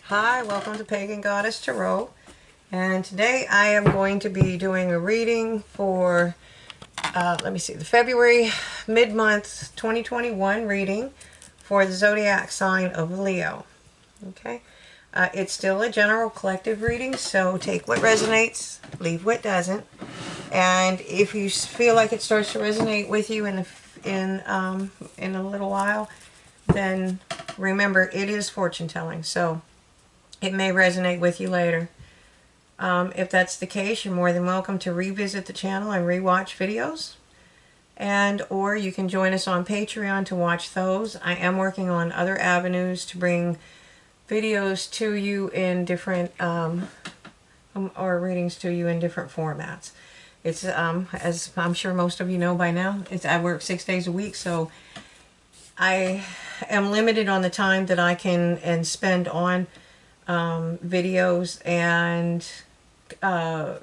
Hi, welcome to Pagan Goddess Tarot, and today I am going to be doing a reading for, let me see, the February mid-month 2021 reading for the zodiac sign of Leo. Okay, it's still a general collective reading, so take what resonates, leave what doesn't, and if you feel like it starts to resonate with you in a little while, then remember it is fortune telling, so it may resonate with you later. If that's the case, you're more than welcome to revisit the channel and rewatch videos. Or you can join us on Patreon to watch those. I am working on other avenues to bring videos to you in different, or readings to you in different formats. It's, as I'm sure most of you know by now, I work 6 days a week, so I am limited on the time that I can spend on videos and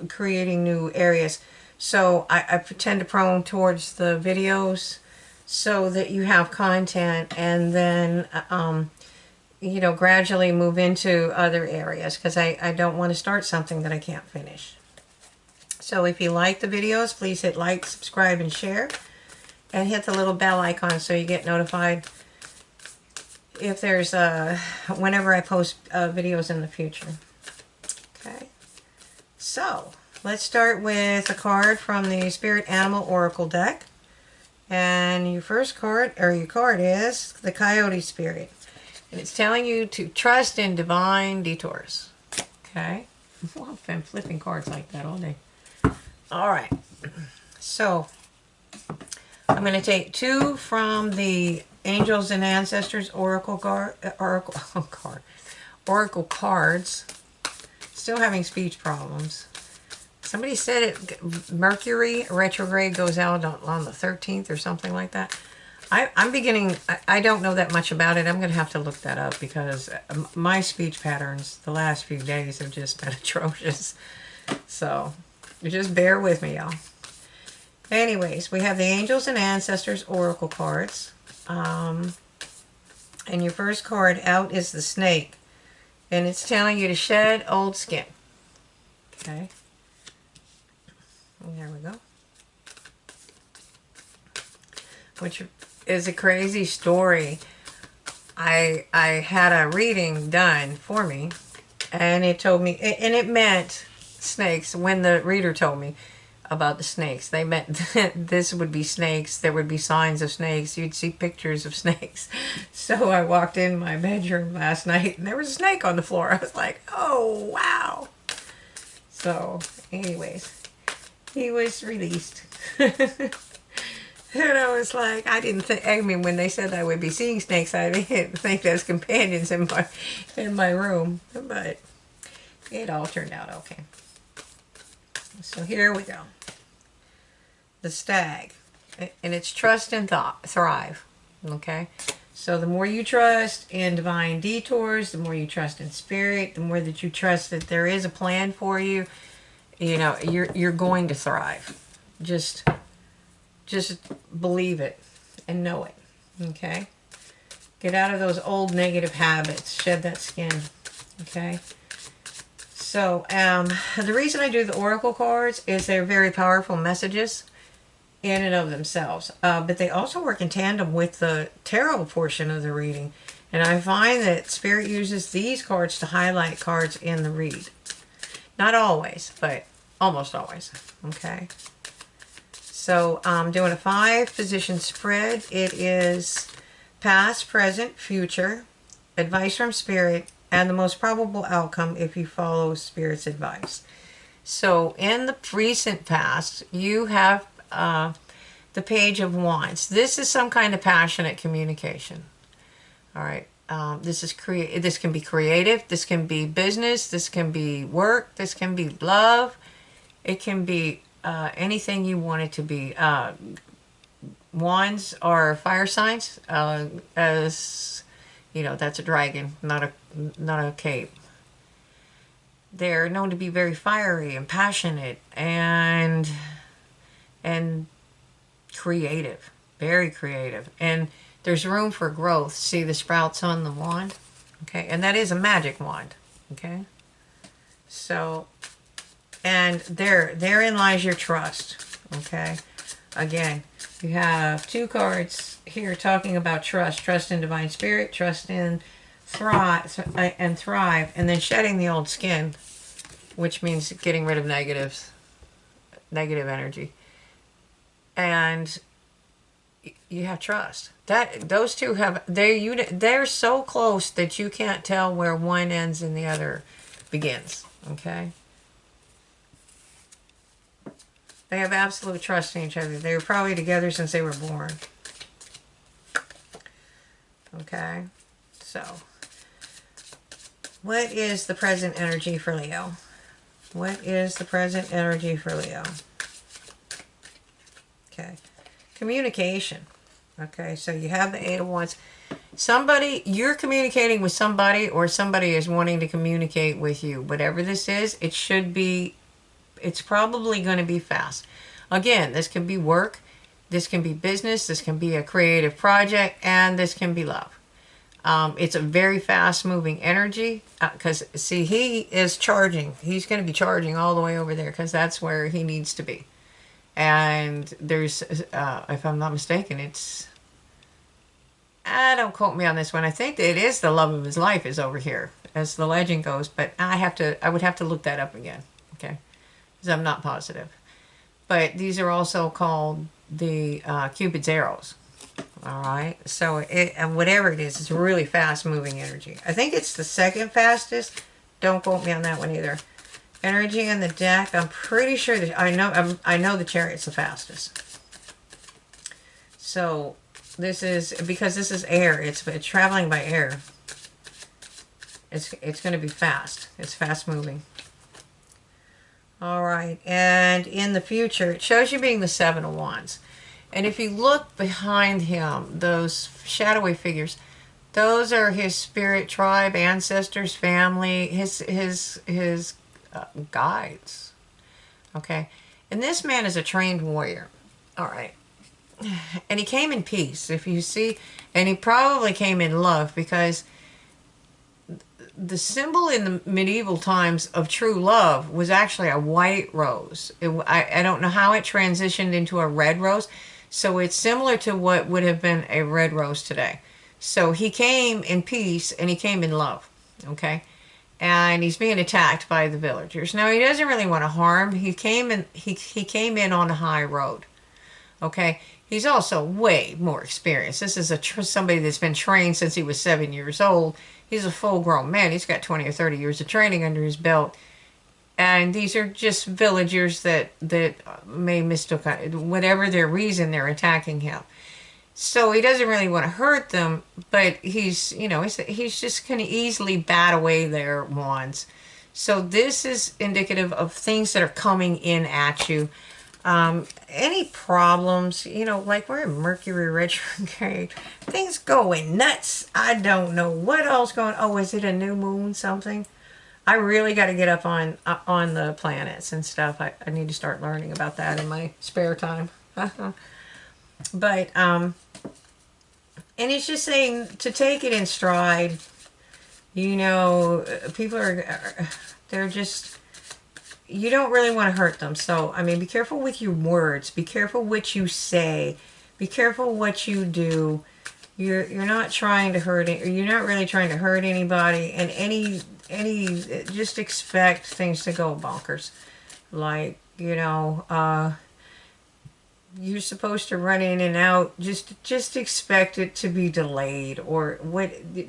creating new areas. So I tend to prone towards the videos so that you have content, and then gradually move into other areas, because I don't want to start something that I can't finish. So if you like the videos, please hit like, subscribe, and share, and hit the little bell icon so you get notified if there's whenever I post videos in the future. Okay, so let's start with a card from the Spirit Animal Oracle deck, and your first card, or your card, is the Coyote Spirit, and it's telling you to trust in divine detours. Okay, well, I've been flipping cards like that all day. All right, so I'm going to take two from the Angels and Ancestors Oracle cards. Still having speech problems. Somebody said Mercury retrograde goes out on the 13th or something like that. I'm beginning, I don't know that much about it. I'm going to have to look that up, because my speech patterns the last few days have just been atrocious. So just bear with me, y'all. Anyways, we have the Angels and Ancestors Oracle cards. And your first card out is the Snake. And it's telling you to shed old skin. Okay. And there we go. Which is a crazy story. I had a reading done for me, and it told me, and it meant snakes. When the reader told me about the snakes, they meant this would be snakes. There would be signs of snakes. You'd see pictures of snakes. So I walked in my bedroom last night, and there was a snake on the floor. I was like, oh wow. So anyways, he was released. And I was like, I didn't think, I mean, when they said I would be seeing snakes, I didn't think as companions in my room, but it all turned out okay. So here we go. The Stag, and it's trust and thrive. Okay, so the more you trust in divine detours, the more you trust in spirit, the more that you trust that there is a plan for you, you're going to thrive. Just believe it and know it. Okay, get out of those old negative habits, shed that skin. Okay. So the reason I do the Oracle cards is they're very powerful messages in and of themselves, but they also work in tandem with the tarot portion of the reading, and I find that Spirit uses these cards to highlight cards in the read. Not always, but almost always. Okay, so I'm doing a 5-position spread. It is past, present, future, advice from Spirit, and the most probable outcome if you follow Spirit's advice. So in the recent past, you have the Page of Wands. This is some kind of passionate communication. All right. This can be creative. This can be business. This can be work. This can be love. It can be anything you want it to be. Wands are fire signs. As you know, that's a dragon, not a cape. They're known to be very fiery and passionate and creative, very creative. And there's room for growth. See the sprouts on the wand? Okay, and that is a magic wand. Okay, so, and therein lies your trust. Okay, again, you have 2 cards here talking about trust in divine spirit, trust in thrive, and then shedding the old skin, which means getting rid of negative energy. And you have trust. That those two have they're so close that you can't tell where one ends and the other begins. Okay. They have absolute trust in each other. They were probably together since they were born. Okay. So, what is the present energy for Leo? What is the present energy for Leo? Okay. Communication. Okay, so you have the 8 of Wands. Somebody, you're communicating with somebody, or somebody is wanting to communicate with you. Whatever this is, it should be, it's probably going to be fast. Again, this can be work, this can be business, this can be a creative project, and this can be love. It's a very fast moving energy, because see, he is charging. He's going to be charging all the way over there, because that's where he needs to be. And there's, if I'm not mistaken, it's, don't quote me on this one. I think it is the love of his life is over here, as the legend goes. But I would have to look that up again, okay? Because I'm not positive. But these are also called the Cupid's arrows. All right. So and whatever it is, it's a really fast moving energy. I think it's the second fastest. Don't quote me on that one either. Energy in the deck, I'm pretty sure that I know the Chariot's the fastest. So this is, because this is air, it's traveling by air. It's going to be fast. It's fast moving. All right, and in the future, it shows you being the 7 of Wands. And if you look behind him, those shadowy figures, those are his spirit tribe, ancestors, family, his guides. Okay, and this man is a trained warrior. All right, and he came in peace, if you see, and he probably came in love, because the symbol in the medieval times of true love was actually a white rose. I don't know how it transitioned into a red rose, so it's similar to what would have been a red rose today. So he came in peace and he came in love. Okay, and he's being attacked by the villagers. Now, he doesn't really want to harm. He came in on a high road. Okay, he's also way more experienced. This is somebody that's been trained since he was 7 years old. He's a full-grown man. He's got 20 or 30 years of training under his belt. And these are just villagers that may mistook, whatever their reason, they're attacking him. So he doesn't really want to hurt them, but he's just going to easily bat away their wands. So this is indicative of things that are coming in at you. Any problems, like we're in Mercury retrograde, things going nuts. I don't know what else going. Oh, is it a new moon? Something? I really got to get up on the planets and stuff. I need to start learning about that in my spare time. But, and it's just saying to take it in stride. People they're just, you don't really want to hurt them. So, I mean, be careful with your words. Be careful what you say. Be careful what you do. You're not trying to hurt it. You're not really trying to hurt anybody. And just expect things to go bonkers. Like, you're supposed to run in and out. Just expect it to be delayed, or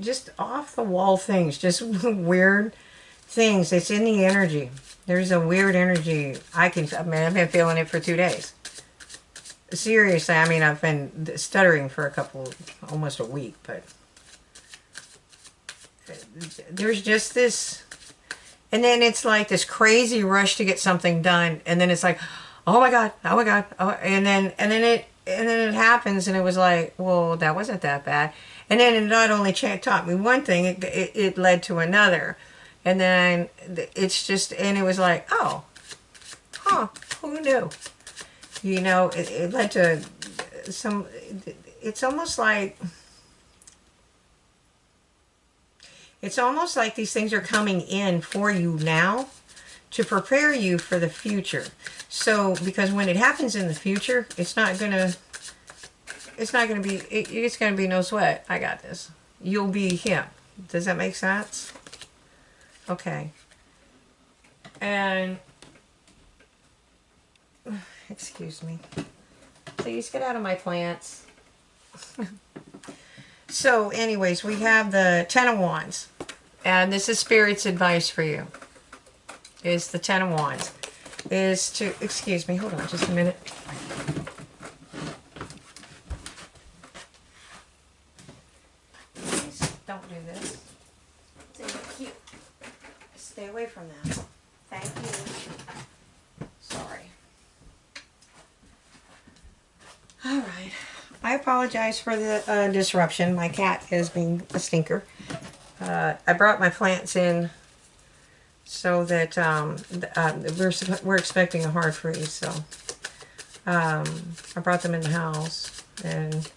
just off the wall things, just weird things. It's in the energy. There's a weird energy. I've been feeling it for 2 days. Seriously, I mean, I've been stuttering for almost a week, but there's just this, and then it's like this crazy rush to get something done, and then it's like, oh my god, and then it happens, and it was like, well, that wasn't that bad, and then it not only taught me one thing, it led to another, and then it's just, and it was like, oh, who knew? It led to it's almost like, It's almost like these things are coming in for you now to prepare you for the future. So, because when it happens in the future, it's not gonna be, it's gonna be no sweat. I got this. You'll be him. Does that make sense? Okay. And, excuse me. Please get out of my plants. So anyways, we have the Ten of Wands. And this is Spirit's advice for you. Is the Ten of Wands. Is to, excuse me, hold on just a minute. Please don't do this. They're cute. Stay away from them. Thank you. Sorry. All right. I apologize for the disruption. My cat is being a stinker. I brought my plants in so that we're expecting a hard freeze. So I brought them in the house, and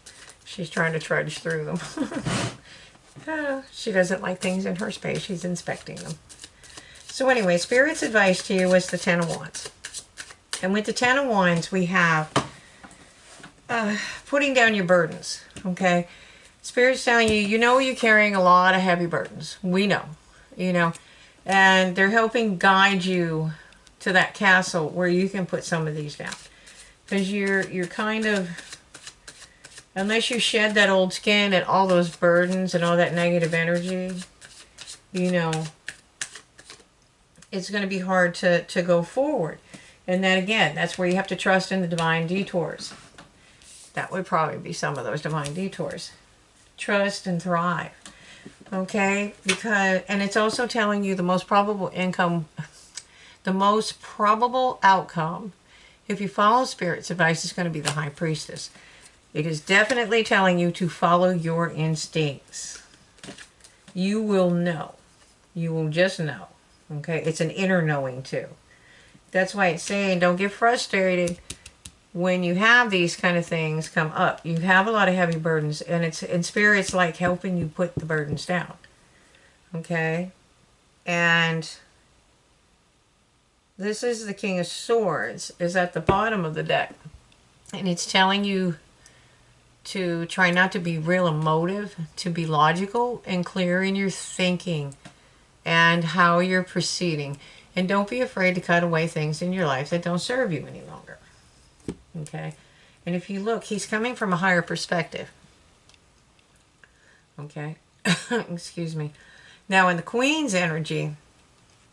she's trying to trudge through them. She doesn't like things in her space. She's inspecting them. So anyway, Spirit's advice to you was the Ten of Wands. And with the Ten of Wands, we have putting down your burdens, okay? Spirit's telling you, you know you're carrying a lot of heavy burdens. We know, you know. And they're helping guide you to that castle where you can put some of these down. Because you're kind of, unless you shed that old skin and all those burdens and all that negative energy, you know, it's going to be hard to go forward. And then again, that's where you have to trust in the divine detours. That would probably be some of those divine detours. Trust and thrive. Okay? Because, and it's also telling you the most probable the most probable outcome, if you follow Spirit's advice, is going to be the High Priestess. It is definitely telling you to follow your instincts. You will know. You will just know. Okay? It's an inner knowing too. That's why it's saying don't get frustrated when you have these kind of things come up. You have a lot of heavy burdens, and Spirit's like helping you put the burdens down. Okay? And this is the King of Swords, is at the bottom of the deck. And it's telling you to try not to be real emotive, to be logical and clear in your thinking and how you're proceeding. And don't be afraid to cut away things in your life that don't serve you any longer. Okay? And if you look, he's coming from a higher perspective. Okay? Excuse me. Now, in the Queen's energy,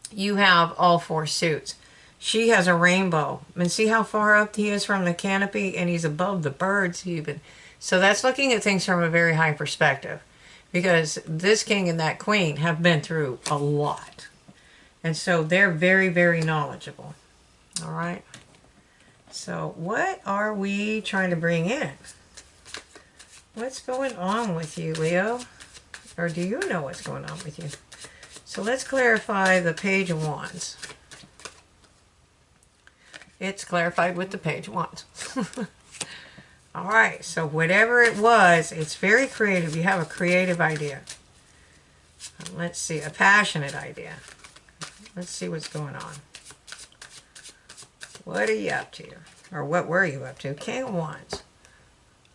you have all four suits. She has a rainbow. And see how far up he is from the canopy? And he's above the birds even. So that's looking at things from a very high perspective. Because this king and that queen have been through a lot. And so they're very, very knowledgeable. All right? So what are we trying to bring in? What's going on with you, Leo? Or do you know what's going on with you? So let's clarify the Page of Wands. It's clarified with the Page of Wands. All right, so whatever it was, it's very creative. You have a creative idea. Let's see, a passionate idea. Let's see what's going on. What are you up to? Or what were you up to? King of Wands.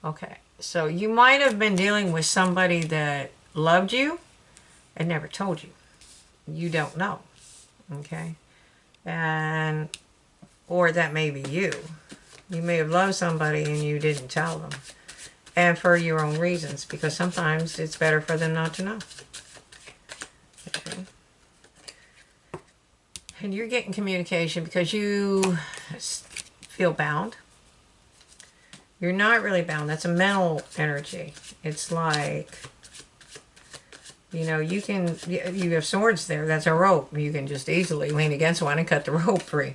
Okay, so you might have been dealing with somebody that loved you and never told you. You don't know. Okay? And, or that may be you. You may have loved somebody and you didn't tell them. And for your own reasons, because sometimes it's better for them not to know. Okay? And you're getting communication because you feel bound. You're not really bound. That's a mental energy. It's like, you know, you have swords there. That's a rope. You can just easily lean against one and cut the rope free.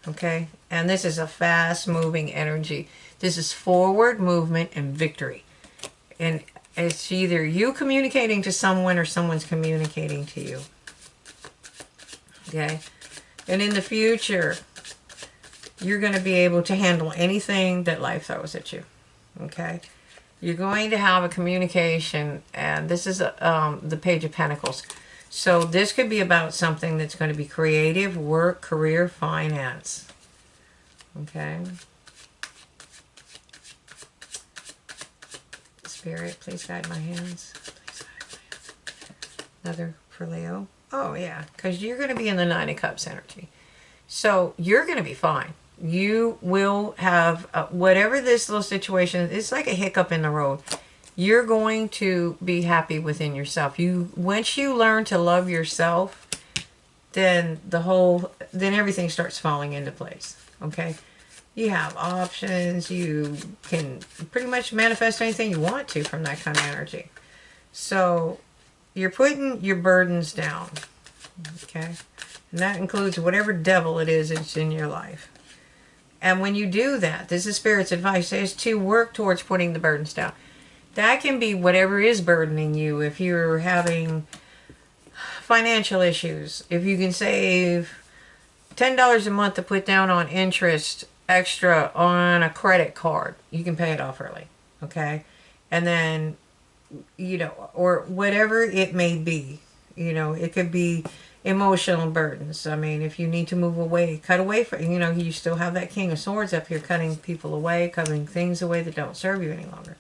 Okay? And this is a fast-moving energy. This is forward movement and victory. And it's either you communicating to someone or someone's communicating to you. Okay? And in the future, you're going to be able to handle anything that life throws at you. Okay? You're going to have a communication, and this is the Page of Pentacles. So this could be about something that's going to be creative, work, career, finance. Okay. Spirit, please guide my hands. Please guide my hands. Another for Leo. Oh, yeah, because you're going to be in the Nine of Cups energy. So you're going to be fine. You will have whatever this little situation is. It's like a hiccup in the road. You're going to be happy within yourself. Once you learn to love yourself, then then everything starts falling into place. Okay, you have options. You can pretty much manifest anything you want to from that kind of energy. So you're putting your burdens down. Okay, and that includes whatever devil it is that's in your life. And when you do that, this is Spirit's advice, is to work towards putting the burdens down. That can be whatever is burdening you. If you're having financial issues, if you can save $10 a month to put down on interest extra on a credit card, you can pay it off early. Okay? And then, or whatever it may be, it could be emotional burdens. I mean, if you need to move away, cut away from, you still have that King of Swords up here, cutting people away, cutting things away that don't serve you any longer.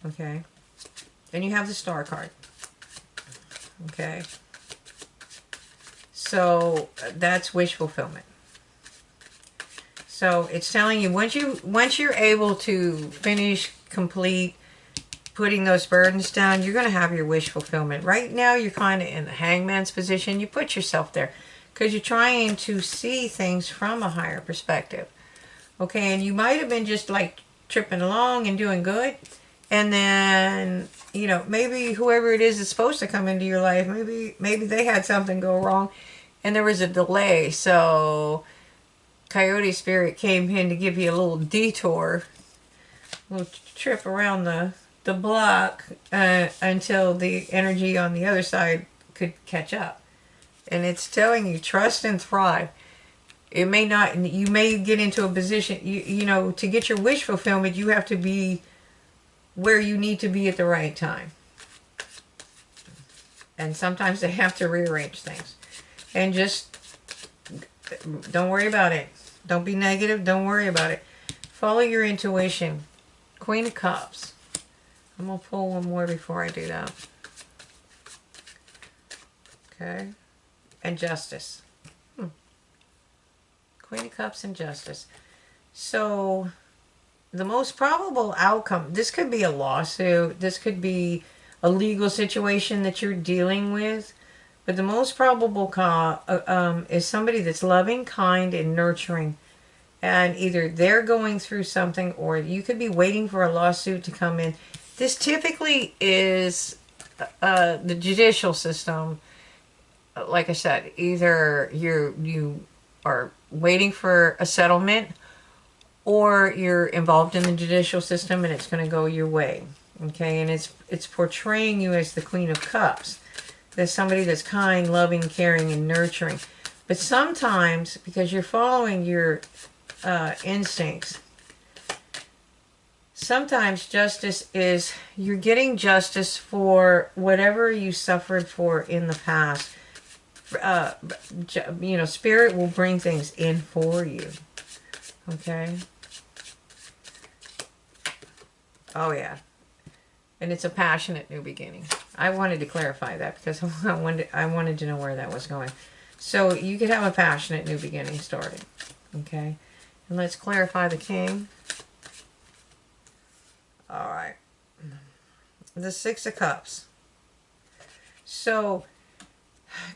Okay. Then you have the Star card. Okay. So that's wish fulfillment. So it's telling you once you're able to complete putting those burdens down, you're going to have your wish fulfillment. Right now, you're kind of in the hangman's position. You put yourself there because you're trying to see things from a higher perspective. Okay, and you might have been just like tripping along and doing good. And then, maybe whoever it is that's supposed to come into your life, maybe they had something go wrong and there was a delay. So Coyote Spirit came in to give you a little detour, a little trip around the block until the energy on the other side could catch up. And it's telling you, trust and thrive. It may not, you may get into a position, to get your wish fulfillment, you have to be where you need to be at the right time. And sometimes they have to rearrange things. And just don't worry about it. Don't be negative. Don't worry about it. Follow your intuition. Queen of Cups. I'm going to pull one more before I do that. Okay. And Justice. Queen of Cups and Justice. So the most probable outcome, this could be a lawsuit, this could be a legal situation that you're dealing with, but the most probable is somebody that's loving, kind, and nurturing. And either they're going through something, or you could be waiting for a lawsuit to come in. This typically is the judicial system. Like I said, either you are waiting for a settlement, or you're involved in the judicial system and it's going to go your way. Okay, and it's portraying you as the Queen of Cups. There's somebody that's kind, loving, caring, and nurturing. But sometimes, because you're following your instincts, sometimes justice is, you're getting justice for whatever you suffered for in the past. Spirit will bring things in for you. Okay. Oh, yeah. And it's a passionate new beginning. I wanted to clarify that because I wanted to know where that was going. So you could have a passionate new beginning starting. Okay. And let's clarify the King. All right. The Six of Cups. So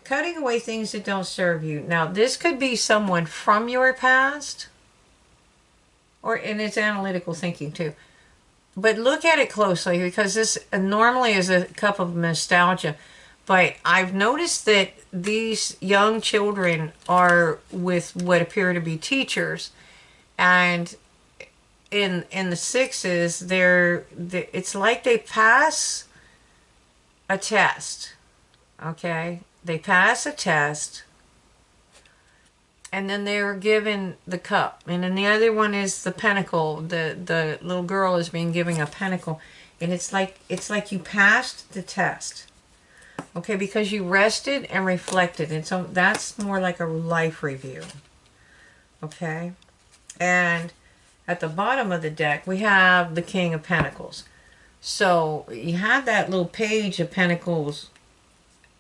cutting away things that don't serve you. Now, this could be someone from your past, and it's analytical thinking too. But look at it closely, because this normally is a cup of nostalgia. But I've noticed that these young children are with what appear to be teachers. And in the sixes, it's like they pass a test. Okay? They pass a test. and then they're given the cup, and then the other one is the pentacle. The little girl is being given a pentacle, and it's like you passed the test, okay, because you rested and reflected, and so that's more like a life review, okay. And at the bottom of the deck we have the King of Pentacles. So you have that little page of Pentacles,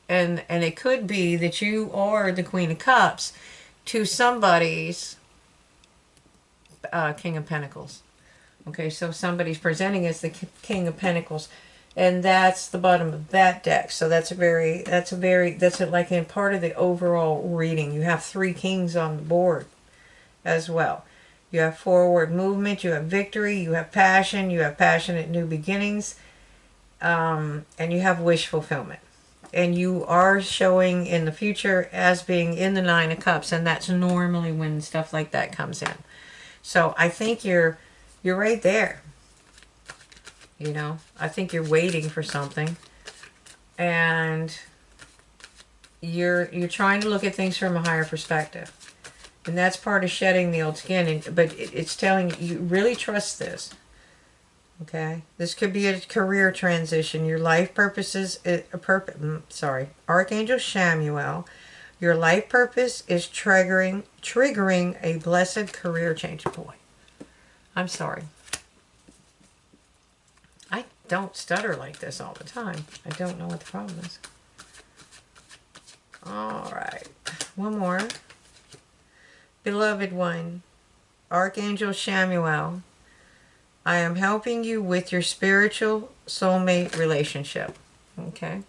and it could be that you are the Queen of Cups to somebody's King of Pentacles. Okay, so somebody's presenting as the King of Pentacles, and that's the bottom of that deck. So that's like in part of the overall reading. You have 3 kings on the board as well. You have forward movement, you have victory, you have passion, you have passionate new beginnings, and you have wish fulfillment. And you are showing in the future as being in the 9 of Cups, and that's normally when stuff like that comes in. So I think you're right there. You know, I think you're waiting for something, and you're trying to look at things from a higher perspective. And that's part of shedding the old skin. But it's telling you really trust this. Okay? This could be a career transition. Your life purpose is... Archangel Shamuel. Your life purpose is triggering a blessed career change. Boy, I'm sorry. I don't stutter like this all the time. I don't know what the problem is. Alright. One more. Beloved one, Archangel Shamuel, I am helping you with your spiritual soulmate relationship. Okay?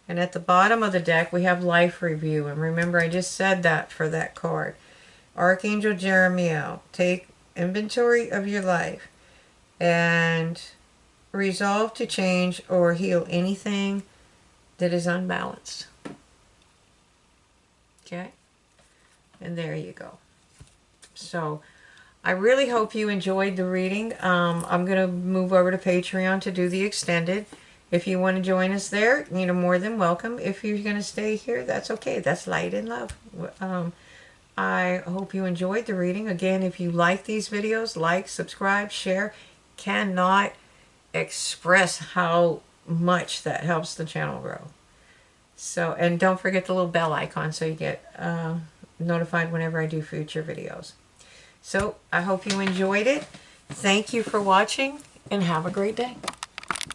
And at the bottom of the deck, we have life review. And remember, I just said that for that card. Archangel Jeremiel, take inventory of your life and resolve to change or heal anything that is unbalanced. Okay? And there you go. So I really hope you enjoyed the reading. I'm going to move over to Patreon to do the extended. If you want to join us there, you're more than welcome. If you're going to stay here, that's okay. That's light and love. I hope you enjoyed the reading. Again, if you like these videos, like, subscribe, share. Cannot express how much that helps the channel grow. So, and don't forget the little bell icon so you get notified whenever I do future videos. So I hope you enjoyed it. Thank you for watching, and have a great day.